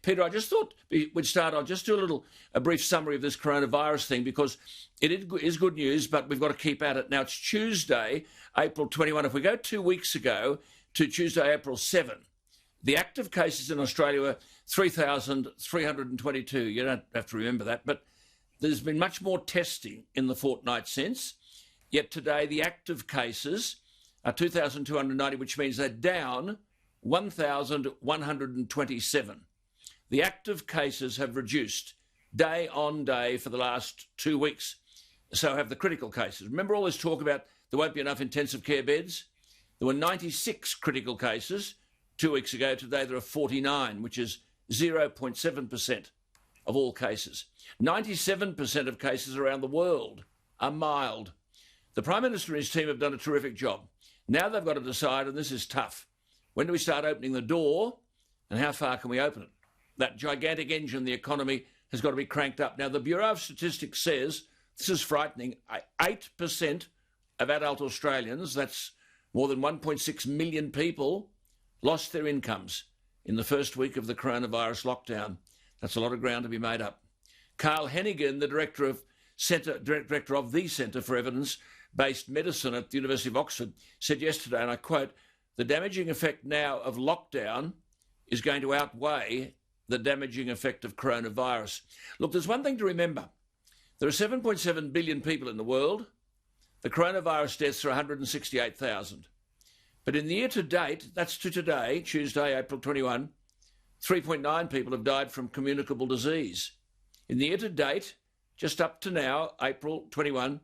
Peter, I just thought we'd start. I'll just do a brief summary of this coronavirus thing because it is good news, but we've got to keep at it. Now, it's Tuesday, April 21. If we go 2 weeks ago to Tuesday, April 7, the active cases in Australia were 3,322. You don't have to remember that, but there's been much more testing in the fortnight since. Yet today, the active cases are 2,290, which means they're down 1,127. The active cases have reduced day on day for the last 2 weeks. So have the critical cases. Remember all this talk about there won't be enough intensive care beds? There were 96 critical cases 2 weeks ago. Today there are 49, which is 0.7% of all cases. 97% of cases around the world are mild. The Prime Minister and his team have done a terrific job. Now they've got to decide, and this is tough, when do we start opening the door and how far can we open it? That gigantic engine, the economy, has got to be cranked up. Now, the Bureau of Statistics says, this is frightening, 8% of adult Australians, that's more than 1.6 million people, lost their incomes in the first week of the coronavirus lockdown. That's a lot of ground to be made up. Carl Hennigan, the director of the Centre for Evidence-Based Medicine at the University of Oxford, said yesterday, and I quote, "The damaging effect now of lockdown is going to outweigh the damaging effect of coronavirus." Look, there's one thing to remember. There are 7.7 billion people in the world. The coronavirus deaths are 168,000. But in the year to date, that's to today, Tuesday, April 21, 3.9 people have died from communicable disease. In the year to date, just up to now, April 21,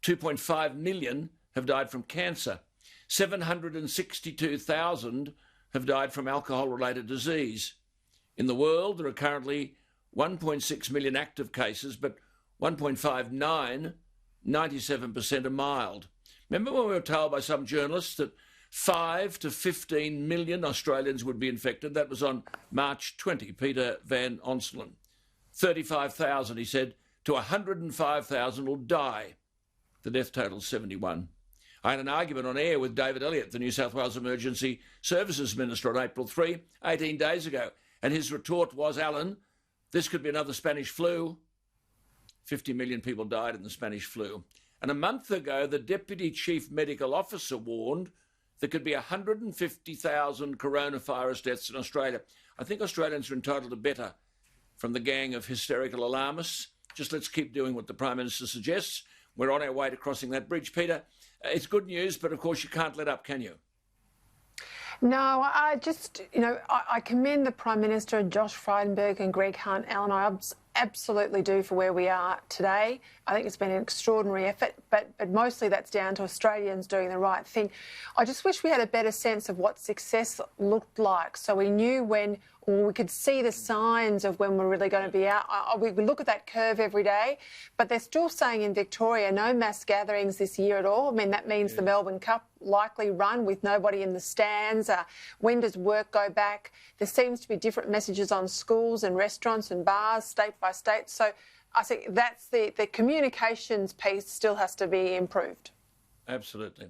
2.5 million have died from cancer. 762,000 have died from alcohol-related disease. In the world, there are currently 1.6 million active cases, but 1.59, 97% are mild. Remember when we were told by some journalists that 5 to 15 million Australians would be infected? That was on March 20, Peter Van Onselen. 35,000, he said, to 105,000 will die. The death total is 71. I had an argument on air with David Elliott, the New South Wales Emergency Services Minister, on April 3, 18 days ago. And his retort was, "Alan, this could be another Spanish flu." 50 million people died in the Spanish flu. And a month ago, the Deputy Chief Medical Officer warned there could be 150,000 coronavirus deaths in Australia. I think Australians are entitled to better from the gang of hysterical alarmists. Just let's keep doing what the Prime Minister suggests. We're on our way to crossing that bridge. Peter, it's good news, but of course you can't let up, can you? No, I just, I commend the Prime Minister, Josh Frydenberg and Greg Hunt. Alan, I absolutely do for where we are today. I think it's been an extraordinary effort, but mostly that's down to Australians doing the right thing. I just wish we had a better sense of what success looked like, so we knew when, or we could see the signs of when we're really going to be out. We look at that curve every day, but they're still saying in Victoria, no mass gatherings this year at all. I mean, that means the Melbourne Cup likely run with nobody in the stands. When does work go back? There seems to be different messages on schools and restaurants and bars, state by state. So I think that's the communications piece still has to be improved. Absolutely.